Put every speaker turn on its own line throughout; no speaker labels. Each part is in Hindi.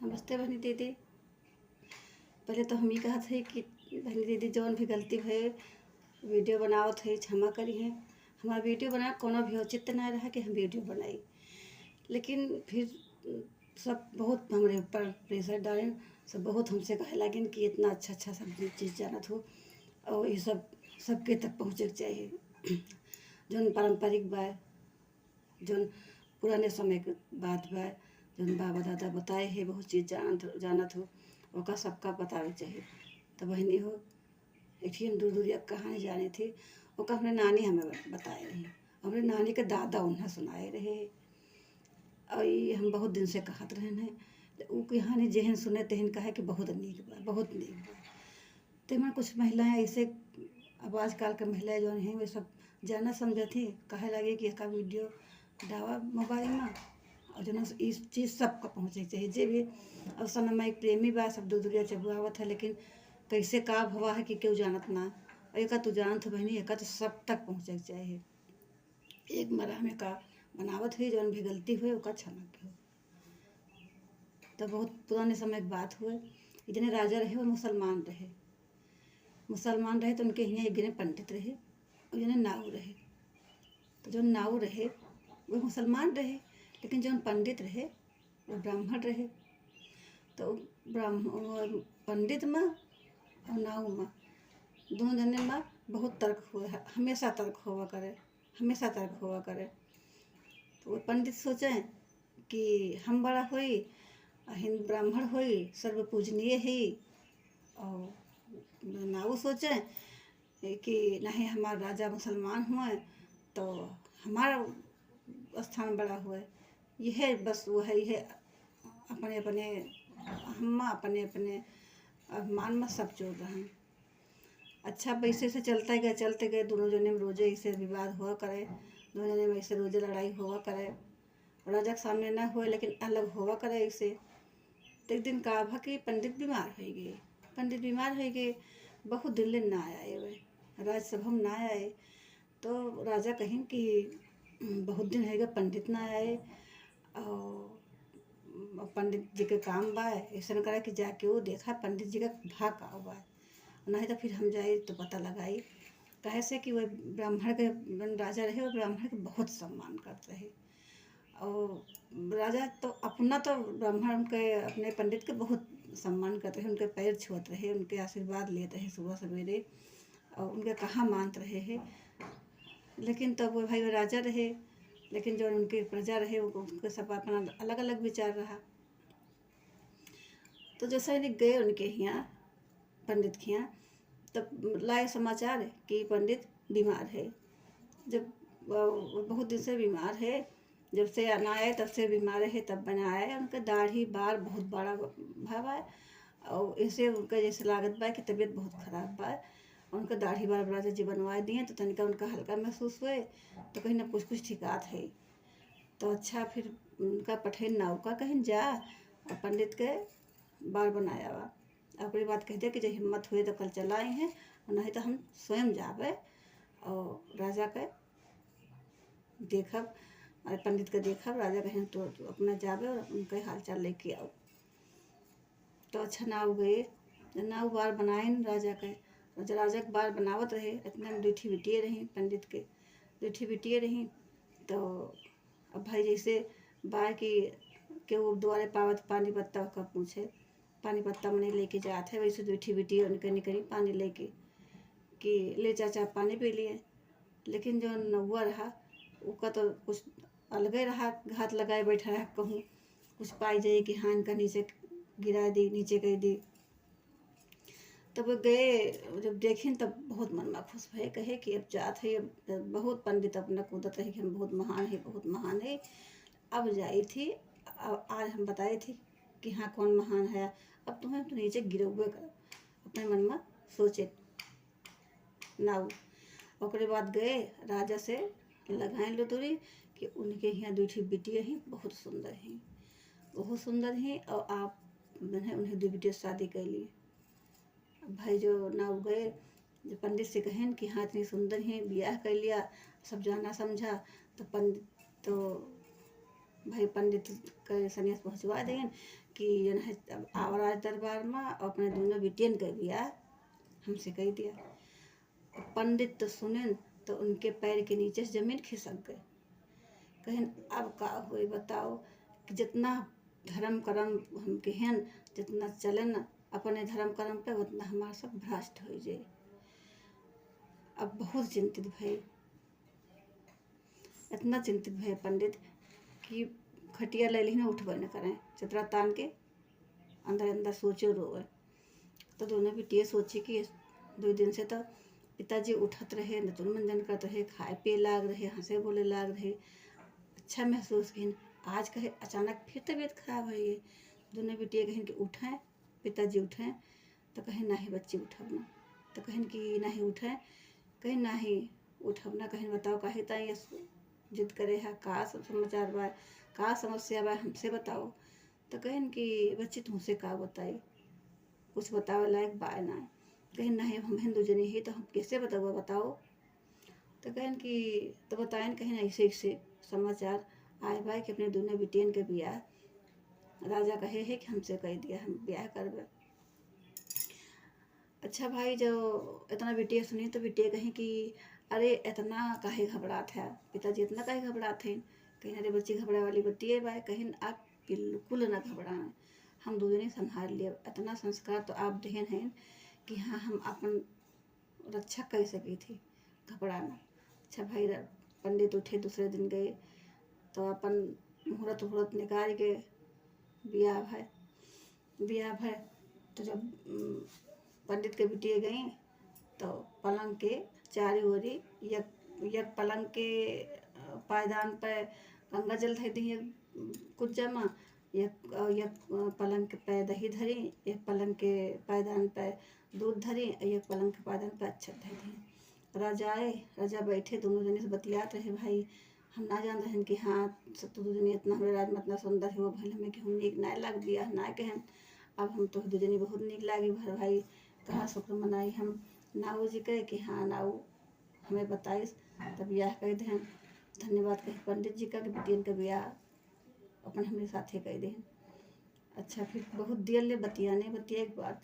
नमस्ते बहनी दीदी। पहले तो हम ही कहत है कि बहनी दीदी जौन भी गलती भये वीडियो बनावत है क्षमा करी है। हमारा वीडियो बना कोनो भी औचित्य ना रहा कि हम वीडियो बनाई, लेकिन फिर सब बहुत हमारे ऊपर प्रेशर डालें। सब बहुत हमसे कहे लगिन कि इतना अच्छा अच्छा सब चीज़ जानत हो और ये सब सबके तक पहुँचे के चाहिए। जौन पारंपरिक बा, जौन पुराने समय के बात बा, जौन बाबा दादा बताए है बहुत चीज़ जानत हो ओका सबका बतावे चाहिए। तो बहनी हो एक हम दूर दूरिया कहानी जाने थी, ओका हमने नानी हमें बताए रही, हमरे नानी के दादा उन्हें सुनाए रहे और ये हम बहुत दिन से कहत रहन है। वो कहानी जेहन सुने तेहन कहे कि बहुत नीक बा, बहुत नीक बा। तो मैं कुछ महिलाएं ऐसे अब आजकल के महिलाएं जो हैं वे सब जाना समझती कहे लगे कि इसका वीडियो डावा मोबाइल में और जो इस चीज़ सबका पहुँचे चाहिए। जे भी और सनमा एक प्रेमी बा सब दूर दूरिया चबुआवत है, लेकिन कैसे का भवा है कि क्यों जानत ना। और एक तो जानत हो बहनी, एक तो सब तक पहुँचे चाहिए। एक मरा में का बनावत हुई जौन भी गलती हुई ओका क्षमा के हो। तो बहुत पुराने समय की बात हुए, इतने राजा रहे वो मुसलमान रहे। मुसलमान रहे तो उनके यहाँ एक गिने पंडित रहे और जने नाऊ रहे। तो जो नाऊ रहे वो मुसलमान रहे, लेकिन जो पंडित रहे वो ब्राह्मण रहे। तो पंडित माँ और नाऊ माँ दोनों जने माँ बहुत तर्क हुए, हमेशा तर्क हुआ करे, हमेशा तर्क हुआ करे। तो वो पंडित सोचे कि हम बड़ा हुई हिंद ब्राह्मण हुई सर्व पूजनीय ही, और नाऊ सोचे कि नहीं हमारा राजा मुसलमान हुए तो हमारा स्थान बड़ा हुए। यह बस वो है, यह अपने अपने हम अपने अपने अभिमान में सब जोड़ रहे हैं। अच्छा पैसे से चलते गए दोनों जने में रोजे ऐसे विवाद हुआ करे, दोनों जने में ऐसे रोजे लड़ाई हुआ करे। राजा के सामने ना हुए लेकिन अलग हुआ करे ऐसे। तो एक दिन का भा कि पंडित बीमार हो गए, पंडित बीमार हो गए, बहुत दिन ले ना आए वे राजसभा में ना आए। तो राजा कहें कि बहुत दिन है पंडित ना आए और पंडित जी के काम बा, ऐसा करा कि जाके वो देखा पंडित जी का भाग का बा, नहीं तो फिर हम जाए तो पता लगाई। कहे से कि वह ब्राह्मण के राजा रहे, वो ब्राह्मण के बहुत सम्मान करते रहे। और राजा तो अपना तो ब्राह्मण के अपने पंडित के बहुत सम्मान करते रहे, उनके पैर छुअत रहे, उनके आशीर्वाद लेते रहे सुबह सवेरे और उनके कहाँ मानते रहे है। लेकिन तो वो भाई वो राजा रहे, लेकिन जो उनके प्रजा रहे उनके सब अपना अलग अलग विचार रहा। तो जैसे ही गए उनके यहाँ पंडित के यहाँ, तब लाए समाचार कि पंडित बीमार है। जब बहुत दिन से बीमार है, जब से ना आए तब से बीमार है, तब बना आए। उनका दाढ़ी बार बहुत बड़ा भाव है और ऐसे उनका जैसे लागत बा कि तबीयत बहुत खराब बा। उनका दाढ़ी बार राजा जी बनवा दिए तो तनिका उनका हल्का महसूस हुए, तो कहीं ना कुछ ठिकात है। तो अच्छा फिर उनका पठेन नाव का कहीं जा और पंडित के बार बनाया वा। अपनी बात कह दिया कि जब हिम्मत हुई तो कल चला आए हैं, और नहीं तो हम स्वयं जावे और राजा के देखब, और पंडित के देखब। राजा कहें तो अपना जावे और उनके हाल चाल लेके आओ। तो अच्छा नाव गए, नाव बार बनाए राजा के, जब राजा के बार बनावत रहे इतना में दूठी बिटिए रही पंडित के, दूठी बिटिए रही। तो अब भाई जैसे बार की वो द्वारे पावत पानी पत्ता का पूछे, पानी पत्ता मैंने लेके जाते है, वैसे दूठी बिटिए उनके निकली पानी लेके कि ले चाचा पानी पी लिए। लेकिन जो नौवा रहा उसका तो कुछ अलग ही रहा, हाथ लगाए बैठा है कहूँ कुछ पाई जाए कि हाँ इनका नीचे गिरा दी, नीचे कर दी। तब गए, जब देखें तब बहुत मन में खुश भये, कहे कि अब जात है, अब बहुत पंडित अपना कूदत रहे कि हम बहुत महान है, बहुत महान है। अब जाई थी, अब आज हम बताए थे कि हाँ कौन महान है, अब तुम्हें तो नीचे गिरोगे कर अपने मन में सोचे नाऊ। और बाद गए राजा से लगाए लुतुरी कि उनके यहाँ दूठी बिटिया ही बहुत सुंदर हैं, बहुत सुंदर हैं, और आप मैंने उन्हें दो बिटिया शादी कर ली। भाई जो नाव गए जो पंडित से कहें कि हाँ इतनी सुंदर हैं, ब्याह कर लिया, सब जाना समझा। तो पंडित तो भाई पंडित के सनेस पहुँचवा दें कि जन है अब आवराज दरबार में अपने दोनों बिटियन के बियाह हमसे कह दिया। पंडित तो सुने तो उनके पैर के नीचे से जमीन खिसक गए। कहें अब का हुए बताओ कि जितना धर्म कर्म हमके हैं, जितना चलन अपने धर्म कर्म पे, उतना हमारा सब भ्रष्ट हो जाए। अब बहुत चिंतित भय, इतना चिंतित भय पंडित कि खटिया ले ली उठबे न करें, चित्रा तान के अंदर अंदर सोचे रोए। तो दोनों बिटिया सोची कि 2 दिन से तो पिताजी उठत रहे, नतुन मंजन करते रहे, खाए पिए लाग रहे, हंसे बोले लाग रहे, अच्छा महसूस कहीं। आज कहे अचानक फिर तबीयत खराब है। ये दोनों बिटिया कहें कि उठें, पिताजी उठें, तो कहें ना ही बच्ची उठब ना, तो कहें कि ना ही उठें, कहें ना ही उठब ना। कहें बताओ काहे ताई ये जिद करे है, का सब समाचार बा, का समस्या बा, हमसे बताओ। तो कहें कि बच्ची तुमसे का बताई, कुछ बतावे लायक बा ना। कहें नहीं हम हिंदू जनी ही तो हम कैसे बताओ बताओ। तो कहें कि तो बताएं, कहें ऐसे ऐसे समाचार आए बा कि अपने दोनों बिटियन के बियाह राजा कहे है कि हमसे कह दिया हम ब्याह करबे। अच्छा भाई जब इतना बिटिया सुनी तो बिटिया कहीं कि अरे इतना काहे घबरात है पिताजी, इतना काहे घबराते हैं। कहीं अरे बच्ची घबरा वाली बत्ती है भाई, कहीं आप बिल्कुल ना घबराएं, हम दोनों संभाल लिए। इतना संस्कार तो आप देन हैं कि हाँ हम अपन रक्षा कर सकी थी, घबराना। अच्छा भाई पंडित उठे, दूसरे दिन गए तो अपन मुहूर्त वहूर्त निकाल के बियाह है। तो जब पंडित के बिटिया गई तो पलंग के चारों ओरी एक पलंग के पायदान पर गंगा जल धर दी कुछ जमा, एक पलंग के पे दही धरी, एक पलंग के पायदान पर दूध धरी, एक पलंग के पायदान पर अच्छत धर दी। राजा आए, राजा बैठे, दोनों जने से बतियात रहे। भाई हम ना जान रहे कि हाँ तो दुजनी इतना हमारे राज में इतना सुंदर है वो भले हमें कि हम नीक ना लग दिया ना कहन। अब हम तो दुजनी बहुत नीक लागी भर भाई, कहाँ शुक्र मनाई हम नाऊ जी कहे कि हाँ नाऊ हमें बताइस तब ब्याह कह दें। धन्यवाद कहे पंडित जी का कि बिटियन का ब्याह अपन हमारे साथ ही कह दें। अच्छा फिर बहुत देर ले बतिया एक बार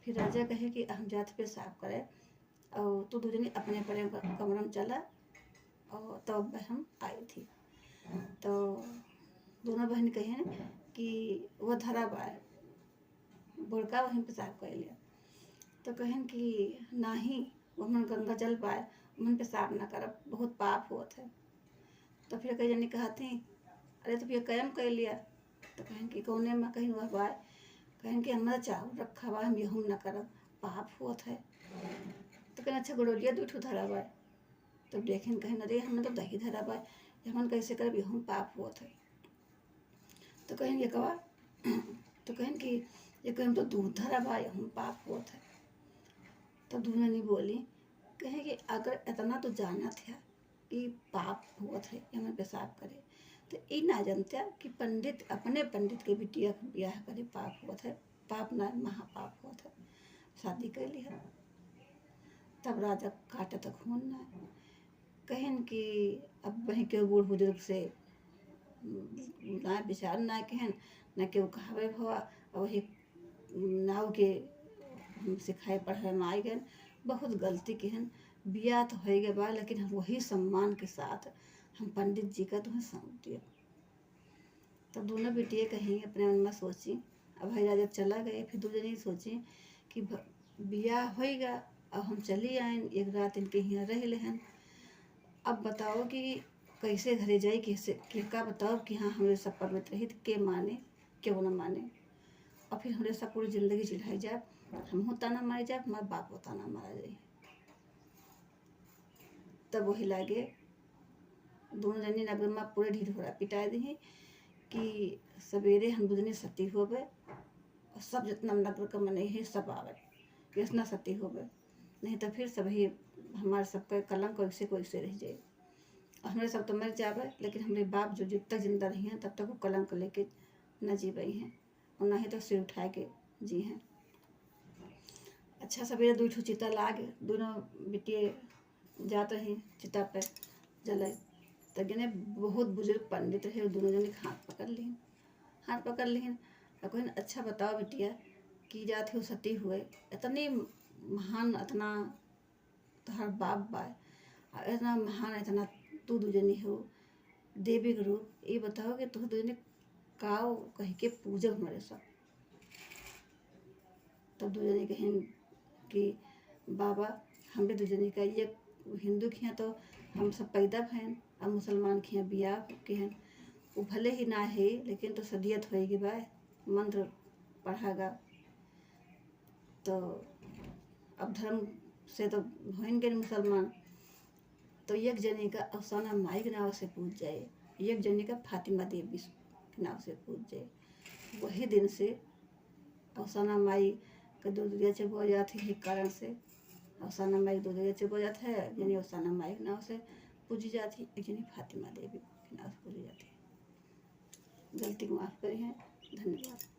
फिर राजा कहे कि हम जात पे साफ करे और तू दुजनी अपने अपने कमरा में चला। और तब हम आई थी तो दोनों बहन कहें कि वो धरा बाय बुड़का वहीं पेशाब कर लिया। तो कहें कि नाही वो मन गंगा जल पाए मन पेशाब ना करब, बहुत पाप हुआ है। तो फिर कई जनी कहा थी अरे तो फिर कैम कर लिया। तो कहें कि कौने में, कहीं वह बाय, कहें कि हमारा चावल रखा हुआ हम यहूँ न करब, पाप हुआ है। तो कहें अच्छा गुड़ोलिया दूठू धरा बाय। तो देखें कहें अरे हमने तो दही धरा बाय, हमन कैसे करब, यहूँ पाप हुआ है। तो कहेंगे कवा तो कहें कि ये कहें तो दूध धरा बा, यहूँ पाप हुआ है। तो दूल्हा नहीं बोली, कहे कि अगर इतना तो जाना था कि पाप हुआ है हमें पेशाब करे, तो ये ना जानता कि पंडित अपने पंडित के बिटिया ब्याह करे पाप हुआ है, पाप ना महापाप हुआ है। शादी कर लिया। तब राजा काटे तो खून ना कहें कि अब वहीं के बूढ़ बुजुर्ग से ना विचार ना कहें न के कहावे भवा वही नाव के हम सिखाए पढ़ाए में आई गए। बहुत गलती कहन बिया तो हो गए बा, लेकिन हम वही सम्मान के साथ हम पंडित जी का तुम्हें सौंप दिया। तो दोनों बेटियाँ कहीं अपने मन में सोची। अब भाई राजा चला गए, फिर दूसरी सोची कि बिया होएगा अब हम चली आए, एक रात इनके यहाँ रह लेहन। अब बताओ कि कैसे घरे जाए, कैसे क्या बताओ कि हाँ हमारे सब पवित्र रही के माने क्यों न माने। और फिर हमारे सब पूरी जिंदगी चिढ़ाई जाए, हम होता ना मारे जाए, हमारा बाप होता ना मारा जाए। तब वही लागे दोनों जनी नगर में पूरे ढीठ हो रहा पिटाए दी कि सवेरे हम दूजने सती हो गए और सब जितना नगर का मन है सब आवे इतना सती हो गए, नहीं तो फिर सभी हमारे सबका कलंक वैसे को वैसे रह जाए। और हमारे सब तो मर जावे, लेकिन हमारे बाप जो जब तक जिंदा रही हैं तब तक वो कलंक लेके न जी रही हैं और ना ही तो सिर उठाए के जी हैं। अच्छा सवेरे 2 चिता लाग दोनों बिटिए जात रही चिता पे जले। तो जने बहुत बुजुर्ग पंडित रहे, दोनों जने हाथ पकड़ लिहन और कहन अच्छा बताओ बिटिया की जात हो सती हुए इतनी महान, इतना तोहर बाप बा, इतना महान, इतना तू दूजनी हो देवी के रूप, ये बताओ कि तुह दूजने काव कह के पूजब हमारे सब। तब दूजने कहें कि बाबा हम भी दूजने का ये हिंदू के यहाँ तो हम सब पैदा भैन और मुसलमान के यहाँ बियाह के हैं, वो भले ही ना है लेकिन तो सदियत होएगी बा, मंत्र पढ़ागा तो अब धर्म से तो होंगे मुसलमान, तो एक जने का अफसाना माई के नाव से पूछ जाए, एक जने का फातिमा देवी के नाव से पूछ जाए। वही दिन से अफसाना माई का दूधिया चुप हो जाती है, कारण से अफसाना माई दूधिया चुप हो जाता है, यानी अफसाना माई के नाव से पूजी जाती है, एक जनी फातिमा देवी के नाव से पूजी जाती है। गलती को माफ़ करी है। धन्यवाद।